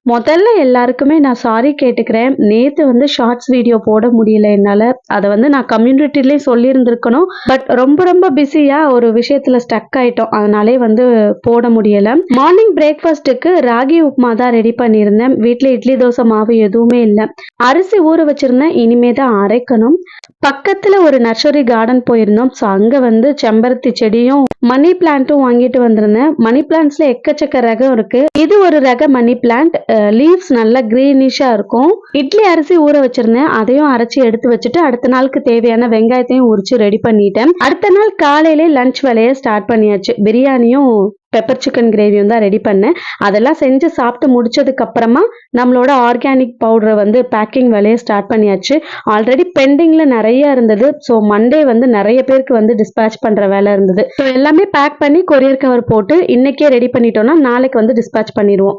முதல்ல எல்லாருக்குமே நான் சாரி கேட்டுக்கிறேன். நேத்து வந்து ஷார்ட்ஸ் வீடியோ போட முடியல என்னால. அத வந்து நான் கம்யூனிட்டிலயும் சொல்லியிருந்திருக்கணும். பட் ரொம்ப ரொம்ப பிஸியா ஒரு விஷயத்துல ஸ்டக் ஆயிட்டோம். அதனாலே வந்து போட முடியல. மார்னிங் பிரேக்ஃபாஸ்ட்டுக்கு ராகி உப்புமா தான் ரெடி பண்ணியிருந்தேன். வீட்ல இட்லி தோசை மாவு எதுவுமே இல்ல. அரிசி ஊற வச்சிருந்தேன். இனிமே தான் அரைக்கணும். பக்கத்துல ஒரு நர்சரி கார்டன் போயிருந்தோம். ஸோ அங்க வந்து செம்பருத்தி செடியும் மணி பிளான்ட்டும் வாங்கிட்டு வந்திருந்தேன். மணி பிளான்ட்ஸ்ல எக்கச்சக்க ரகம் இருக்கு. இது ஒரு ரக மணி பிளான்ட். லீவ்ஸ் நல்லா கிரீனிஷா இருக்கும். இட்லி அரிசி ஊற வச்சிருந்தேன். அதையும் அரைச்சி எடுத்து வச்சுட்டு அடுத்த நாளுக்கு தேவையான வெங்காயத்தையும் உரிச்சு ரெடி பண்ணிட்டேன். அடுத்த நாள் காலையிலே லஞ்ச் வேலையை ஸ்டார்ட் பண்ணியாச்சு. பிரியாணியும் பெப்பர் சிக்கன் கிரேவியும் தான் ரெடி பண்ணேன். அதெல்லாம் செஞ்சு சாப்பிட்டு முடிச்சதுக்கு அப்புறமா நம்மளோட ஆர்கானிக் பவுடரை வந்து பேக்கிங் வேலையை ஸ்டார்ட் பண்ணியாச்சு. ஆல்ரெடி பெண்டிங்ல நிறைய இருந்தது. ஸோ மண்டே வந்து நிறைய பேருக்கு வந்து டிஸ்பேச் பண்ற வேலை இருந்தது. ஸோ எல்லாமே பேக் பண்ணி கொரியர் கவர் போட்டு இன்னைக்கே ரெடி பண்ணிட்டோம்னா நாளைக்கு வந்து டிஸ்பேச் பண்ணிடுவோம்.